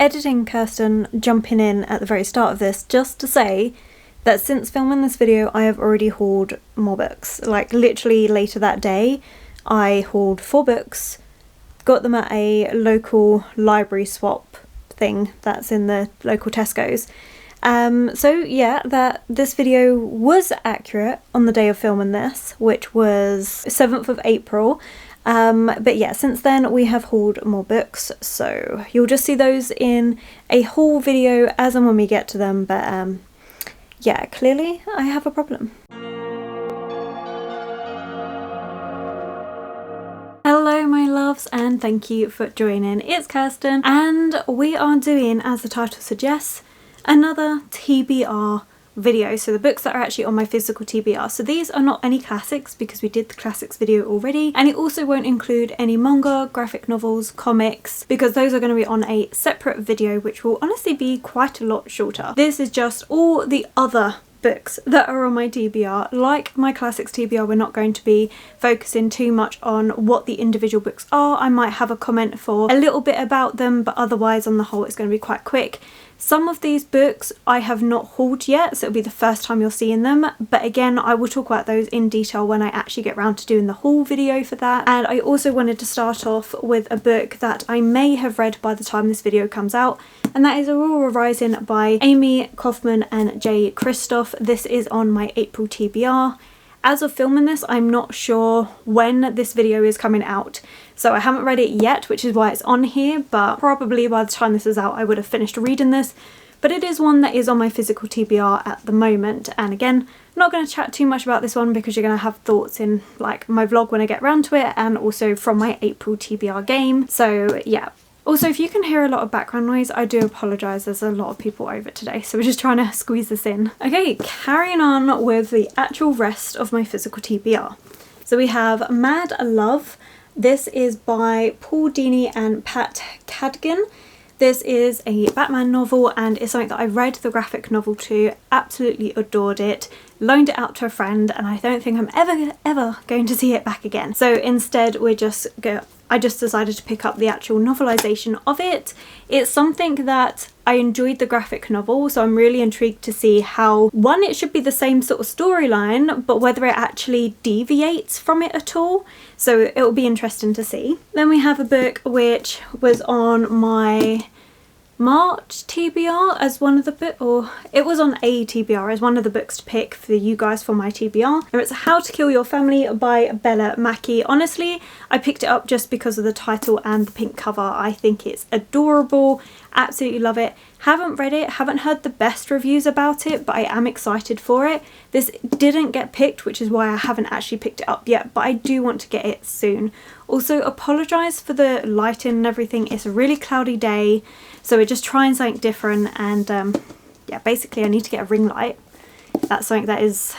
Editing Kirsten jumping in at the very start of this just to say that since filming this video I have already hauled more books. Like literally later that day I hauled 4 books, got them at a local library swap thing that's in the local Tesco's. So yeah, this video was accurate on the day of filming this, which was 7th of April. But yeah, since then we have hauled more books, so you'll just see those in a haul video as and when we get to them, but yeah, clearly I have a problem. Hello my loves and thank you for joining. It's Kirsten and we are doing, as the title suggests, another TBR video. So the books that are actually on my physical TBR. So these are not any classics because we did the classics video already, and it also won't include any manga, graphic novels, comics, because those are going to be on a separate video which will honestly be quite a lot shorter. This is just all the other books that are on my TBR. Like my classics TBR, we're not going to be focusing too much on what the individual books are. I might have a comment for a little bit about them, but otherwise on the whole it's going to be quite quick. Some of these books I have not hauled yet, so it'll be the first time you're seeing them, but again I will talk about those in detail when I actually get around to doing the haul video for that. And I also wanted to start off with a book that I may have read by the time this video comes out, and that is Aurora Rising by Amy Kaufman and Jay Kristoff. This is on my April TBR. As of filming this, I'm not sure when this video is coming out, so I haven't read it yet, which is why it's on here, but probably by the time this is out I would have finished reading this. But it is one that is on my physical TBR at the moment, and again, I'm not going to chat too much about this one because you're going to have thoughts in like my vlog when I get around to it, and also from my April TBR game. So yeah. Also, if you can hear a lot of background noise, I do apologise, there's a lot of people over today, so we're just trying to squeeze this in. Okay, carrying on with the actual rest of my physical TBR. So we have Mad Love. This is by Paul Dini and Pat Cadigan. This is a Batman novel and it's something that I read the graphic novel to, absolutely adored it, loaned it out to a friend, and I don't think I'm ever going to see it back again. So instead I just decided to pick up the actual novelisation of it. It's something that I enjoyed the graphic novel, so I'm really intrigued to see how, one, it should be the same sort of storyline, but whether it actually deviates from it at all. So it'll be interesting to see. Then we have a book which was on my March TBR as one of the or it was on a TBR as one of the books to pick for you guys for my TBR. And it's How to Kill Your Family by Bella Mackie. Honestly, I picked it up just because of the title and the pink cover. I think it's adorable, absolutely love it. Haven't read it, haven't heard the best reviews about it, but I am excited for it. This didn't get picked, which is why I haven't actually picked it up yet, but I do want to get it soon. Also, apologise for the lighting and everything. It's a really cloudy day, so we're just trying something different, and yeah, basically I need to get a ring light. That's something that is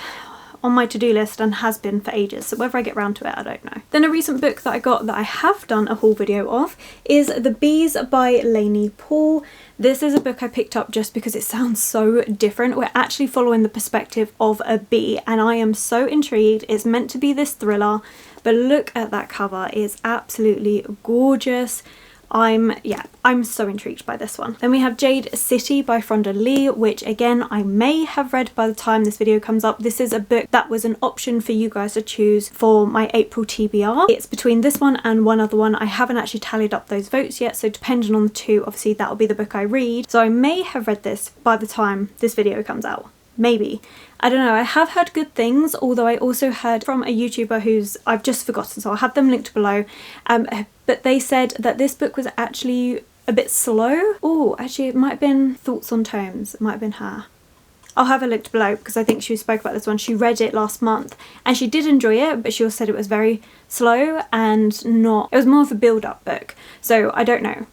on my to-do list and has been for ages, so whether I get around to it I don't know. Then a recent book that I got that I have done a haul video of is The Bees by Lainey Paul. This is a book I picked up just because it sounds so different. We're actually following the perspective of a bee and I am so intrigued. It's meant to be this thriller, but look at that cover, it's absolutely gorgeous. I'm so intrigued by this one. Then we have Jade City by Fronda Lee, which again I may have read by the time this video comes up. This is a book that was an option for you guys to choose for my April TBR. It's between this one and one other one. I haven't actually tallied up those votes yet, so depending on the two, obviously that will be the book I read. So I may have read this by the time this video comes out. Maybe. I don't know, I have heard good things, although I also heard from a YouTuber who's, I've just forgotten, so I'll have them linked below, but they said that this book was actually a bit slow. Oh, actually it might have been Thoughts on Tomes, it might have been her. I'll have her linked below because I think she spoke about this one. She read it last month and she did enjoy it, but she also said it was very slow and it was more of a build-up book, so I don't know.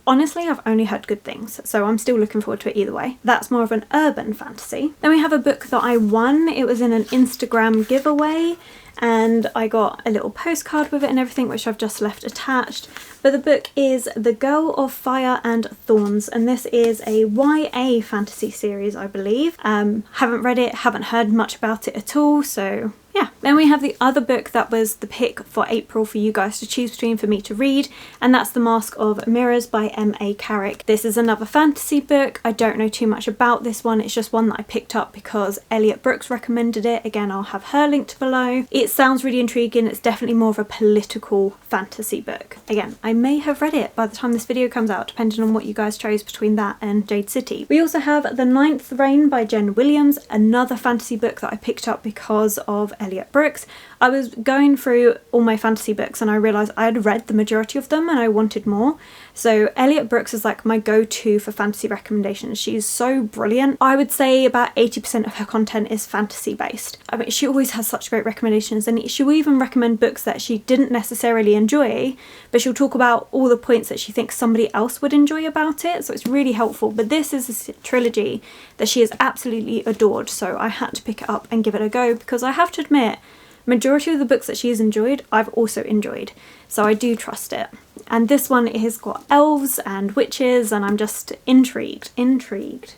Honestly, I've only heard good things, so I'm still looking forward to it either way. That's more of an urban fantasy. Then we have a book that I won. It was in an Instagram giveaway and I got a little postcard with it and everything, which I've just left attached. But the book is The Girl of Fire and Thorns, and this is a YA fantasy series, I believe. Haven't read it, haven't heard much about it at all, so yeah. Then we have the other book that was the pick for April for you guys to choose between for me to read, and that's The Mask of Mirrors by M.A. Carrick. This is another fantasy book. I don't know too much about this one. It's just one that I picked up because Elliot Brooks recommended it. Again, I'll have her linked below. It sounds really intriguing. It's definitely more of a political fantasy book. Again, I may have read it by the time this video comes out, depending on what you guys chose between that and Jade City. We also have The Ninth Reign by Jen Williams, another fantasy book that I picked up because of Elliot Brooks. I was going through all my fantasy books and I realised I had read the majority of them and I wanted more. So Elliot Brooks is like my go-to for fantasy recommendations. She's so brilliant. I would say about 80% of her content is fantasy based. I mean, she always has such great recommendations, and she'll even recommend books that she didn't necessarily enjoy, but she'll talk about all the points that she thinks somebody else would enjoy about it. So it's really helpful. But this is a trilogy that she has absolutely adored. So I had to pick it up and give it a go because I have to admit, majority of the books that she has enjoyed, I've also enjoyed. So I do trust it. And this one has got elves and witches, and I'm just intrigued. And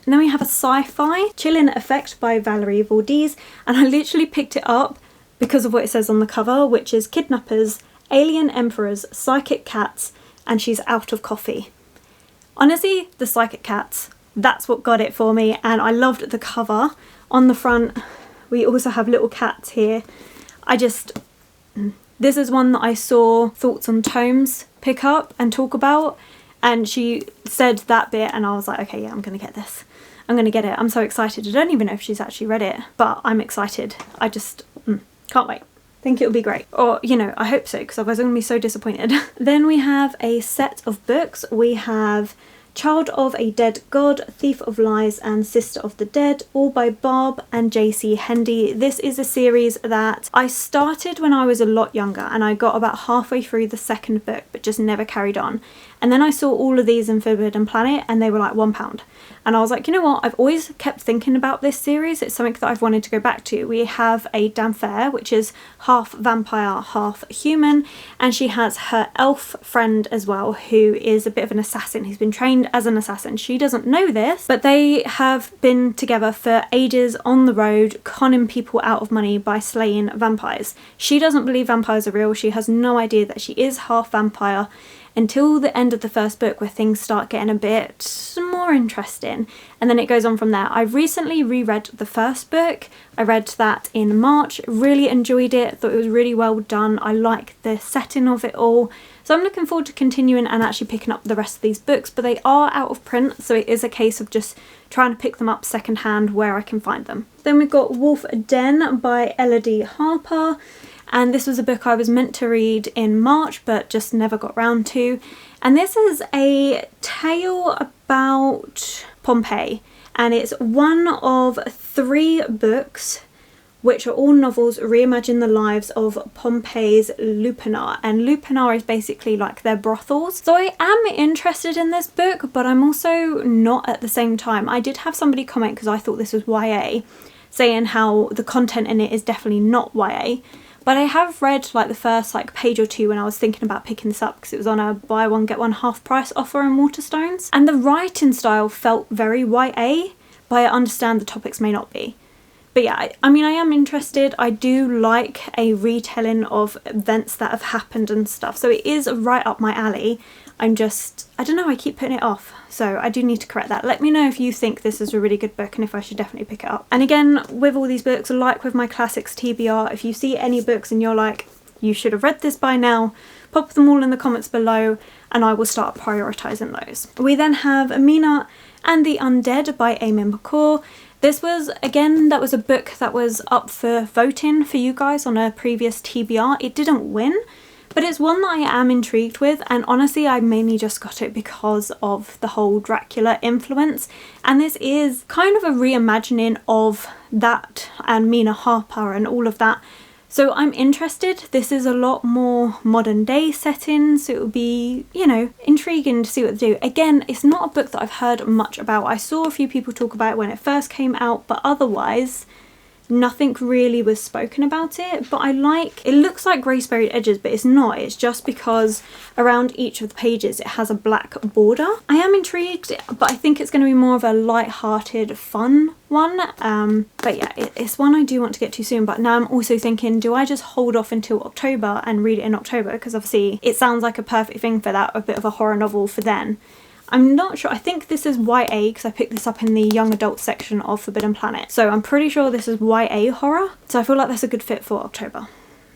then we have a sci-fi, Chilling Effect by Valerie Vordiz, and I literally picked it up because of what it says on the cover, which is kidnappers, alien emperors, psychic cats, and she's out of coffee. Honestly, the psychic cats, that's what got it for me, and I loved the cover. On the front, we also have little cats here. This is one that I saw Thoughts on Tomes pick up and talk about, and she said that bit and I was like, okay, yeah, I'm gonna get this. I'm gonna get it. I'm so excited. I don't even know if she's actually read it, but I'm excited. I just can't wait. Think it'll be great. Or, you know, I hope so, because otherwise I'm gonna be so disappointed. Then we have a set of books. We have Child of a Dead God, Thief of Lies and Sister of the Dead, all by Barb and JC Hendy. This is a series that I started when I was a lot younger and I got about halfway through the second book but just never carried on. And then I saw all of these in Forbidden Planet and they were like £1. And I was like, you know what, I've always kept thinking about this series. It's something that I've wanted to go back to. We have a Danfair, which is half vampire, half human, and she has her elf friend as well, who is a bit of an assassin. He's been trained as an assassin. She doesn't know this, but they have been together for ages on the road, conning people out of money by slaying vampires. She doesn't believe vampires are real. She has no idea that she is half vampire, until the end of the first book where things start getting a bit more interesting, and then it goes on from there. I recently reread the first book. I read that in March, really enjoyed it, thought it was really well done. I like the setting of it all. So I'm looking forward to continuing and actually picking up the rest of these books, but they are out of print, so it is a case of just trying to pick them up secondhand where I can find them. Then we've got Wolf Den by Elodie Harper. And this was a book I was meant to read in March but just never got round to. And this is a tale about Pompeii, and it's one of 3 books which are all novels reimagine the lives of Pompeii's Lupanar, and Lupanar is basically like their brothels. So I am interested in this book, but I'm also not at the same time. I did have somebody comment, because I thought this was YA, saying how the content in it is definitely not YA. But I have read like the first like page or two when I was thinking about picking this up, because it was on a buy one get one half price offer in Waterstones, and the writing style felt very YA, but I understand the topics may not be. But yeah, I mean, I am interested. I do like a retelling of events that have happened and stuff, so it is right up my alley. I don't know, I keep putting it off, so I do need to correct that. Let me know if you think this is a really good book and if I should definitely pick it up. And again, with all these books, like with my classics TBR, if you see any books and you're like, you should have read this by now, pop them all in the comments below and I will start prioritising those. We then have Amina and the Undead by Eamon McCall. This was, again, that was a book that was up for voting for you guys on a previous TBR. It didn't win, but it's one that I am intrigued with, and honestly I mainly just got it because of the whole Dracula influence, and this is kind of a reimagining of that and Mina Harper and all of that. So I'm interested. This is a lot more modern day setting, so it will be, you know, intriguing to see what they do. Again, it's not a book that I've heard much about. I saw a few people talk about it when it first came out, but otherwise nothing really was spoken about it, but it looks like grey sprayed edges, but it's not. It's just because around each of the pages it has a black border. I am intrigued, but I think it's going to be more of a light-hearted, fun one. But yeah, it's one I do want to get to soon, but now I'm also thinking, do I just hold off until October and read it in October? Because obviously it sounds like a perfect thing for that, a bit of a horror novel for then. I'm not sure. I think this is YA because I picked this up in the young adult section of Forbidden Planet. So I'm pretty sure this is YA horror. So I feel like that's a good fit for October.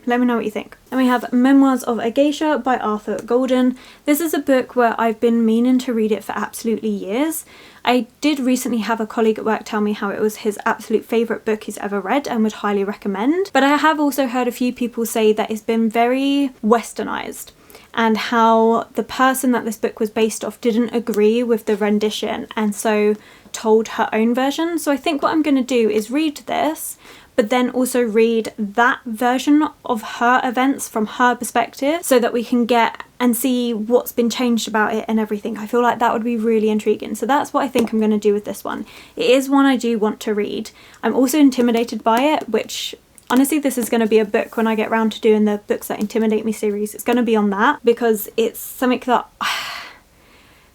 Let me know what you think. And we have Memoirs of a Geisha by Arthur Golden. This is a book where I've been meaning to read it for absolutely years. I did recently have a colleague at work tell me how it was his absolute favourite book he's ever read and would highly recommend. But I have also heard a few people say that it's been very westernised, and how the person that this book was based off didn't agree with the rendition and so told her own version. So I think what I'm going to do is read this, but then also read that version of her events from her perspective so that we can get and see what's been changed about it and everything. I feel like that would be really intriguing. So that's what I think I'm going to do with this one. It is one I do want to read. I'm also intimidated by it, which honestly, this is going to be a book when I get around to doing the Books That Intimidate Me series. It's going to be on that because it's something that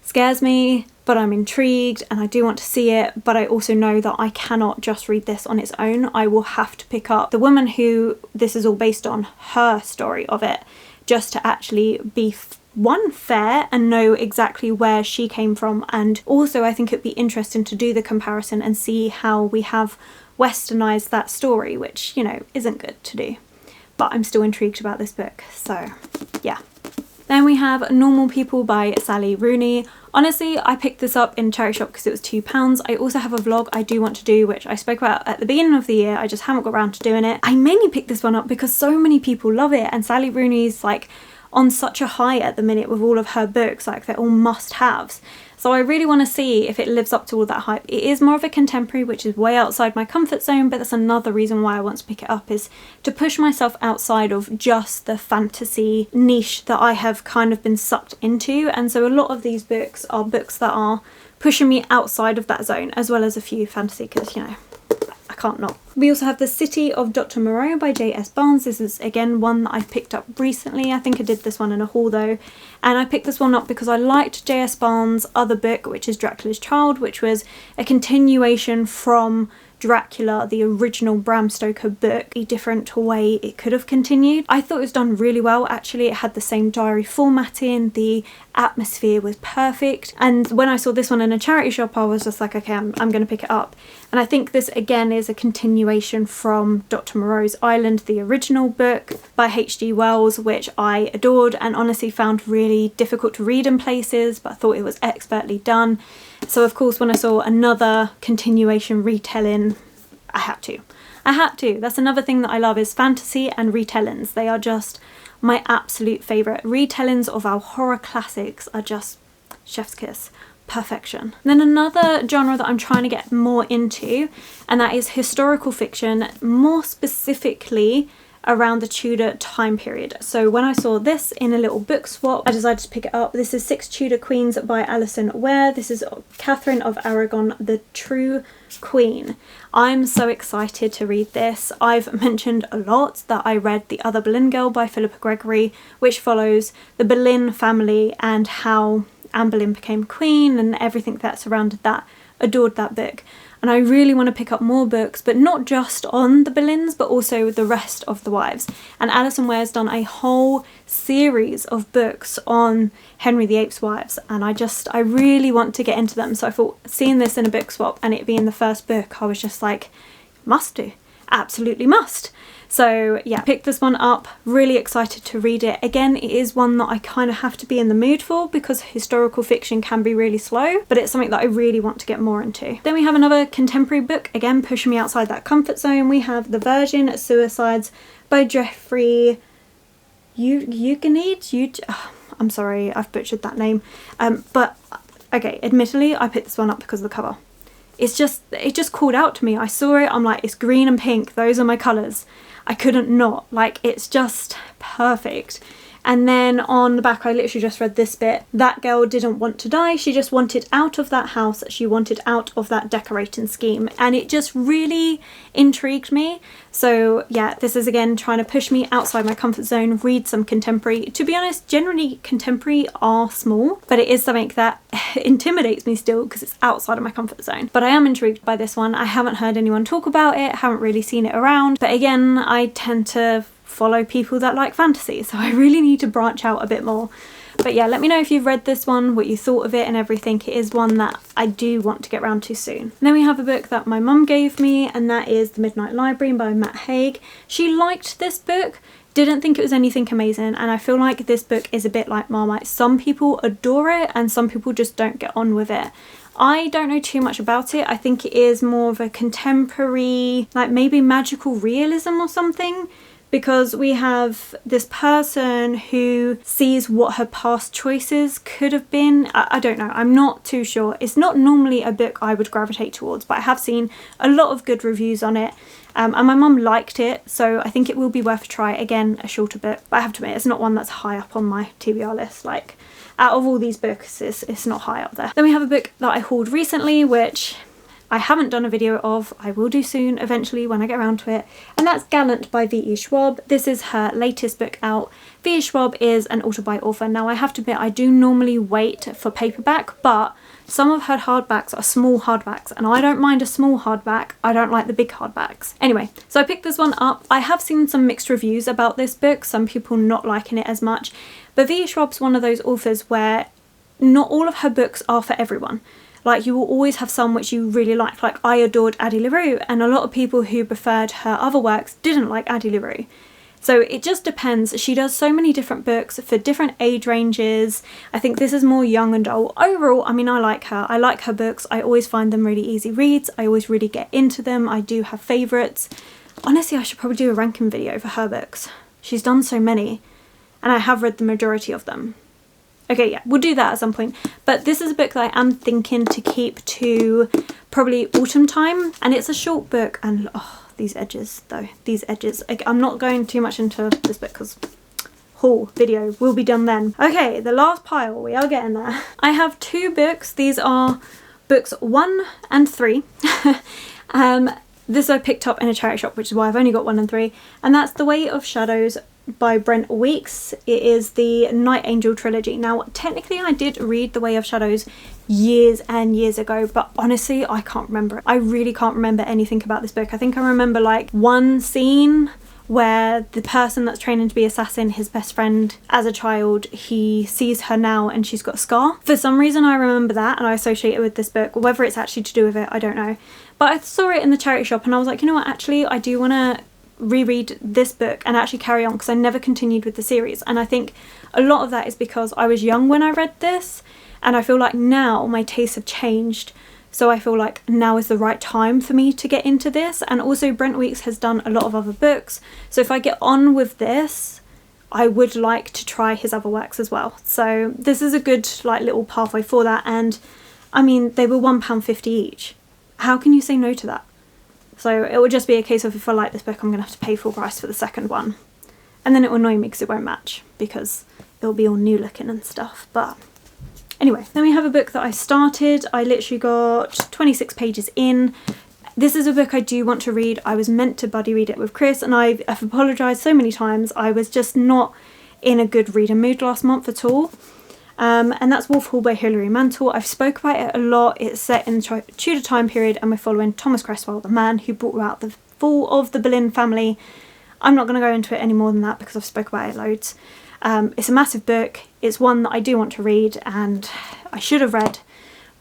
scares me, but I'm intrigued and I do want to see it. But I also know that I cannot just read this on its own. I will have to pick up the woman who this is all based on, her story of it, just to actually be fair and know exactly where she came from. And also I think it'd be interesting to do the comparison and see how we have westernized that story, which, you know, isn't good to do. But I'm still intrigued about this book, so yeah. Then we have Normal People by Sally Rooney. Honestly, I picked this up in charity shop because it was £2. I also have a vlog I do want to do, which I spoke about at the beginning of the year. I just haven't got around to doing it. I mainly picked this one up because so many people love it, and Sally Rooney's like on such a high at the minute with all of her books, like they're all must-haves. So I really want to see if it lives up to all that hype. It is more of a contemporary, which is way outside my comfort zone, but that's another reason why I want to pick it up, is to push myself outside of just the fantasy niche that I have kind of been sucked into. And so a lot of these books are books that are pushing me outside of that zone, as well as a few fantasy, because, you know, I can't not. We also have The City of Dr Moreau by J.S. Barnes. This is again one that I picked up recently. I think I did this one in a haul though, and I picked this one up because I liked J.S. Barnes' other book, which is Dracula's Child, which was a continuation from Dracula, the original Bram Stoker book, a different way it could have continued. I thought it was done really well actually. It had the same diary formatting, the atmosphere was perfect, and when I saw this one in a charity shop I was just like, okay, I'm going to pick it up. And I think this again is a continuation from Dr Moreau's Island, the original book by H.G. Wells, which I adored and honestly found really difficult to read in places, but I thought it was expertly done. So of course when I saw another continuation retelling, I had to. That's another thing that I love, is fantasy and retellings. They are just my absolute favourite. Retellings of our horror classics are just chef's kiss. Perfection. Then another genre that I'm trying to get more into, and that is historical fiction, more specifically around the Tudor time period. So when I saw this in a little book swap, I decided to pick it up. This is 6 Tudor Queens by Alison Ware. This is Catherine of Aragon, the true queen. I'm so excited to read this. I've mentioned a lot that I read The Other Boleyn Girl by Philippa Gregory, which follows the Boleyn family and how Anne Boleyn became queen and everything that surrounded that. Adored that book. And I really want to pick up more books, but not just on the Boleyns, but also the rest of the wives. And Alison Ware's done a whole series of books on Henry VIII's wives, and I really want to get into them. So I thought, seeing this in a book swap and it being the first book, I was just like, must do. Absolutely must. So yeah, picked this one up, really excited to read it. Again, it is one that I kind of have to be in the mood for because historical fiction can be really slow, but it's something that I really want to get more into. Then we have another contemporary book, again pushing me outside that comfort zone. We have The Virgin Suicides by Jeffrey Eugenide. I'm sorry, I've butchered that name. But okay, admittedly, I picked this one up because of the cover. It just called out to me. I saw it, I'm like, it's green and pink, those are my colours. I couldn't not. Like, it's just perfect. And then on the back I literally just read this bit. That girl didn't want to die, she just wanted out of that house, she wanted out of that decorating scheme, and it just really intrigued me. So yeah, this is again trying to push me outside my comfort zone, read some contemporary. To be honest, generally contemporary are small, but it is something that intimidates me still because it's outside of my comfort zone. But I am intrigued by this one. I haven't heard anyone talk about it, haven't really seen it around, but again, I tend to follow people that like fantasy, so I really need to branch out a bit more. But yeah, let me know if you've read this one, what you thought of it and everything. It is one that I do want to get round to soon. And then we have a book that my mum gave me, and that is The Midnight Library by Matt Haig. She liked this book, didn't think it was anything amazing, and I feel like this book is a bit like Marmite. Some people adore it and some people just don't get on with it. I don't know too much about it. I think it is more of a contemporary, like maybe magical realism or something, because we have this person who sees what her past choices could have been. I don't know, I'm not too sure. It's not normally a book I would gravitate towards, but I have seen a lot of good reviews on it, and my mum liked it, so I think it will be worth a try. Again, a shorter book, but I have to admit it's not one that's high up on my TBR list. Like, out of all these books, it's not high up there. Then we have a book that I hauled recently, which I haven't done a video of. I will do soon, eventually, when I get around to it, and that's Gallant by V.E. Schwab. This is her latest book out. V.E. Schwab is an auto-buy author. Now, I have to admit, I do normally wait for paperback, but some of her hardbacks are small hardbacks, and I don't mind a small hardback. I don't like the big hardbacks. Anyway, so I picked this one up. I have seen some mixed reviews about this book, some people not liking it as much, but V.E. Schwab's one of those authors where not all of her books are for everyone. Like, you will always have some which you really like. Like, I adored Addie LaRue, and a lot of people who preferred her other works didn't like Addie LaRue. So it just depends. She does so many different books for different age ranges. I think this is more young adult. Overall, I mean, I like her. I like her books. I always find them really easy reads. I always really get into them. I do have favourites. Honestly, I should probably do a ranking video for her books. She's done so many, and I have read the majority of them. Okay, yeah, we'll do that at some point. But this is a book that I am thinking to keep to probably autumn time. And it's a short book, and oh, these edges though, these edges. I'm not going too much into this book because haul video will be done then. Okay, the last pile, we are getting there. I have two books. These are books 1 and 3. This I picked up in a charity shop, which is why I've only got 1 and 3. And that's The Way of Shadows by Brent Weeks. It is the Night Angel trilogy. Now, technically I did read The Way of Shadows years and years ago, but honestly I can't remember it. I really can't remember anything about this book. I think I remember like one scene where the person that's training to be assassin, his best friend as a child, he sees her now and she's got a scar. For some reason I remember that and I associate it with this book. Whether it's actually to do with it, I don't know. But I saw it in the charity shop and I was like, you know what, actually I do want to reread this book and actually carry on, because I never continued with the series. And I think a lot of that is because I was young when I read this, and I feel like now my tastes have changed, so I feel like now is the right time for me to get into this. And also Brent Weeks has done a lot of other books, so if I get on with this I would like to try his other works as well. So this is a good like little pathway for that. And I mean, they were £1.50 each. How can you say no to that? So it will just be a case of, if I like this book, I'm going to have to pay full price for the second one. And then it will annoy me because it won't match, because it'll be all new looking and stuff. But anyway, then we have a book that I started. I literally got 26 pages in. This is a book I do want to read. I was meant to buddy read it with Chris, and I've apologised so many times. I was just not in a good reading mood last month at all. And that's Wolf Hall by Hilary Mantel. I've spoke about it a lot. It's set in the Tudor time period, and we're following Thomas Cresswell, the man who brought about the fall of the Boleyn family. I'm not going to go into it any more than that because I've spoke about it loads. It's a massive book. It's one that I do want to read, and I should have read,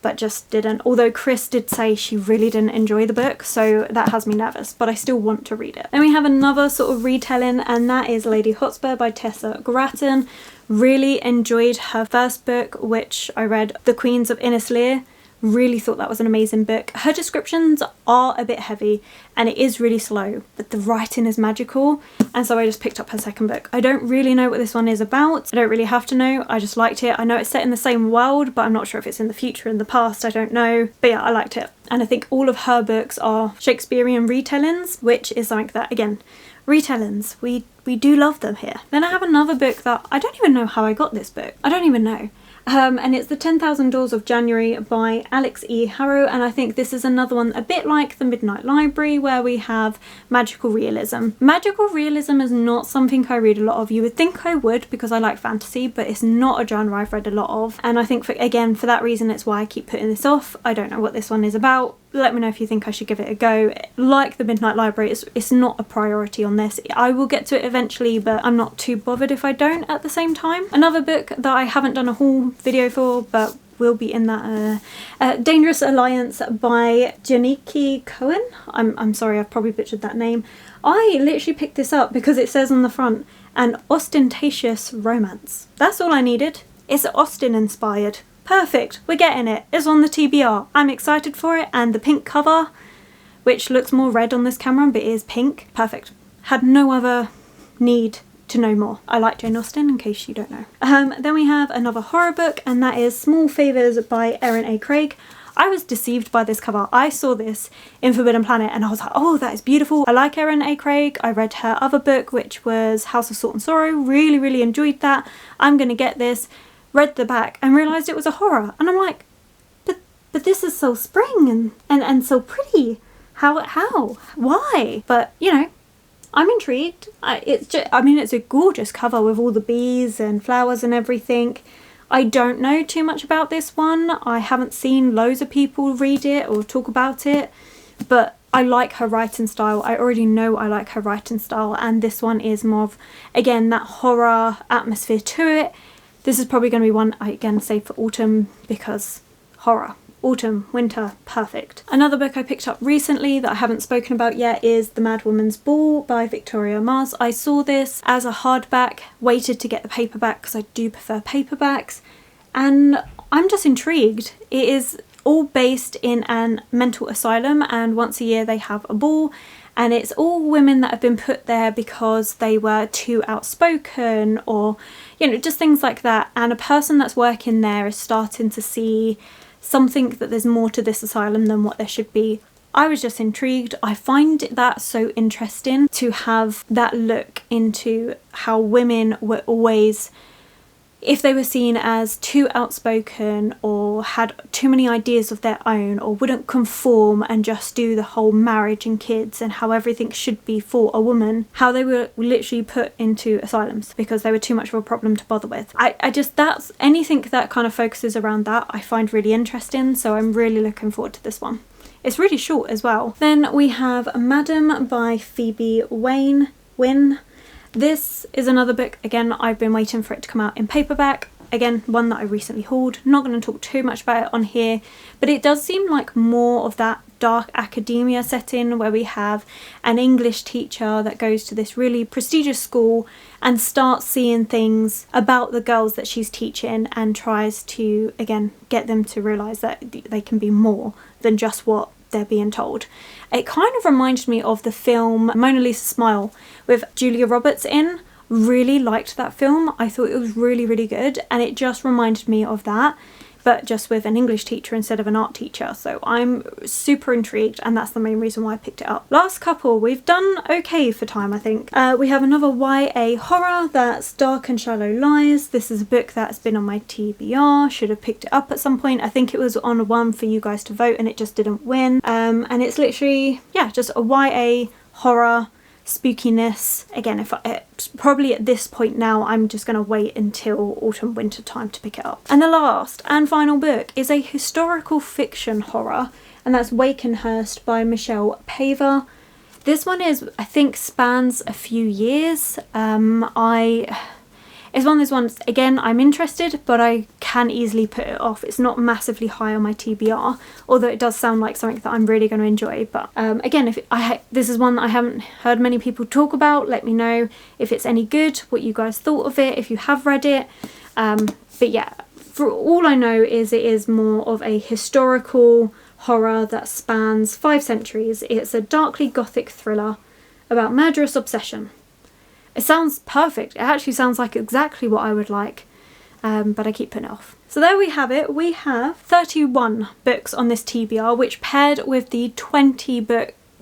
but just didn't. Although Chris did say she really didn't enjoy the book, so that has me nervous, but I still want to read it. Then we have another sort of retelling, and that is Lady Hotspur by Tessa Grattan. Really enjoyed her first book, which I read, The Queens of Innislear. Really thought that was an amazing book. Her descriptions are a bit heavy and it is really slow, but the writing is magical, and so I just picked up her second book. I don't really know what this one is about. I don't really have to know. I just liked it. I know it's set in the same world, but I'm not sure if it's in the future, in the past, I don't know. But yeah, I liked it. And I think all of her books are Shakespearean retellings, which is something that, again, retellings. We do love them here. Then I have another book that I don't even know how I got this book. I don't even know. And it's The 10,000 Doors of January by Alex E. Harrow, and I think this is another one a bit like The Midnight Library, where we have magical realism. Magical realism is not something I read a lot of. You would think I would because I like fantasy, but it's not a genre I've read a lot of, and I think for that reason it's why I keep putting this off. I don't know what this one is about. Let me know if you think I should give it a go. Like The Midnight Library, it's not a priority on this. I will get to it eventually, but I'm not too bothered if I don't at the same time. Another book that I haven't done a haul video for, but will be in that Dangerous Alliance by Janiki Cohen. I'm sorry, I've probably butchered that name. I literally picked this up because it says on the front, an ostentatious romance. That's all I needed. It's Austen inspired. Perfect, we're getting it. It's on the TBR. I'm excited for it, and the pink cover, which looks more red on this camera but is pink. Perfect. Had no other need to know more. I like Jane Austen, in case you don't know. Then we have another horror book, and that is Small Favours by Erin A. Craig. I was deceived by this cover. I saw this in Forbidden Planet and I was like, oh, that is beautiful. I like Erin A. Craig. I read her other book, which was House of Salt and Sorrow. Really, really enjoyed that. I'm gonna get this. Read the back and realised it was a horror, and I'm like, but this is so spring and so pretty. How? Why? But you know, I'm intrigued. It's a gorgeous cover with all the bees and flowers and everything. I don't know too much about this one. I haven't seen loads of people read it or talk about it, but I like her writing style. I already know I like her writing style, and this one is more of, again, that horror atmosphere to it. This is probably going to be one I again save for autumn because horror. Autumn, winter, perfect. Another book I picked up recently that I haven't spoken about yet is The Mad Woman's Ball by Victoria Mars. I saw this as a hardback, waited to get the paperback because I do prefer paperbacks, and I'm just intrigued. It is all based in an mental asylum, and once a year they have a ball, and it's all women that have been put there because they were too outspoken or, you know, just things like that, and a person that's working there is starting to see something that there's more to this asylum than what there should be. I was just intrigued. I find that so interesting to have that look into how women were always, if they were seen as too outspoken or had too many ideas of their own or wouldn't conform and just do the whole marriage and kids and how everything should be for a woman, how they were literally put into asylums because they were too much of a problem to bother with. That's anything that kind of focuses around that I find really interesting, so I'm really looking forward to this one. It's really short as well. Then we have Madam by Phoebe Wynne. This is another book, again, I've been waiting for it to come out in paperback. Again, one that I recently hauled. Not going to talk too much about it on here, but it does seem like more of that dark academia setting where we have an English teacher that goes to this really prestigious school and starts seeing things about the girls that she's teaching and tries to, again, get them to realise that they can be more than just what they're being told. It kind of reminds me of the film Mona Lisa Smile with Julia Roberts in. Really liked that film. I thought it was really, really good, and it just reminded me of that, but just with an English teacher instead of an art teacher. So I'm super intrigued, and that's the main reason why I picked it up. Last couple, we've done okay for time, I think. We have another YA horror, that's Dark and Shallow Lies. This is a book that's been on my TBR, should have picked it up at some point. I think it was on one for you guys to vote and it just didn't win. And it's literally, yeah, just a YA horror spookiness. Again, probably at this point now I'm just going to wait until autumn winter time to pick it up. And the last and final book is a historical fiction horror, and that's Wakenhurst by Michelle Paver. This one is, I think, spans a few years. It's one of those ones, again, I'm interested, but I can easily put it off. It's not massively high on my TBR, although it does sound like something that I'm really going to enjoy. But again, this is one that I haven't heard many people talk about. Let me know if it's any good, what you guys thought of it, if you have read it. But yeah, for all I know is it is more of a historical horror that spans 5 centuries. It's a darkly gothic thriller about murderous obsession. It sounds perfect. It actually sounds like exactly what I would like, but I keep putting it off. So there we have it. We have 31 books on this TBR, which paired with the 20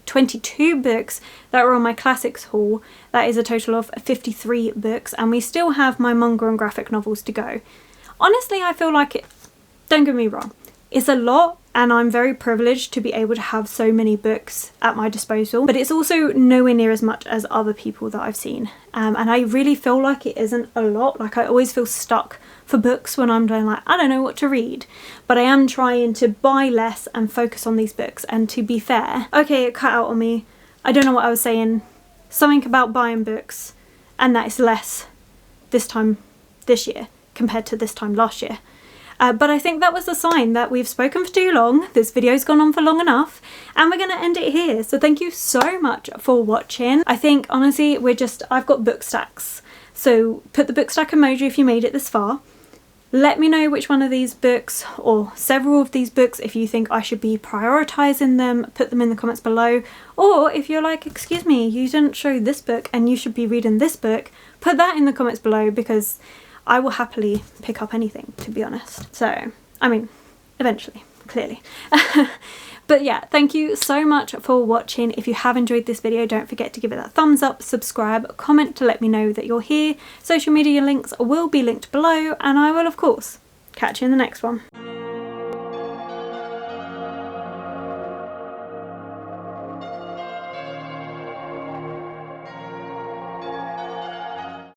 22 books that were on my classics haul. That is a total of 53 books, and we still have my manga and graphic novels to go. Honestly, I feel like it, don't get me wrong, it's a lot, and I'm very privileged to be able to have so many books at my disposal, but it's also nowhere near as much as other people that I've seen. And I really feel like it isn't a lot. Like, I always feel stuck for books when I'm doing like, I don't know what to read, but I am trying to buy less and focus on these books. And to be fair, okay, it cut out on me. I don't know what I was saying. Something about buying books, and that is less this time this year compared to this time last year. But I think that was a sign that we've spoken for too long, this video's gone on for long enough, and we're going to end it here. So thank you so much for watching. I think honestly I've got book stacks, so put the book stack emoji if you made it this far. Let me know which one of these books, or several of these books, if you think I should be prioritising them, put them in the comments below. Or if you're like, excuse me, you didn't show this book and you should be reading this book, put that in the comments below, because I will happily pick up anything, to be honest. So, I mean, eventually, clearly. But yeah, thank you so much for watching. If you have enjoyed this video, don't forget to give it that thumbs up, subscribe, comment to let me know that you're here. Social media links will be linked below, and I will, of course, catch you in the next one.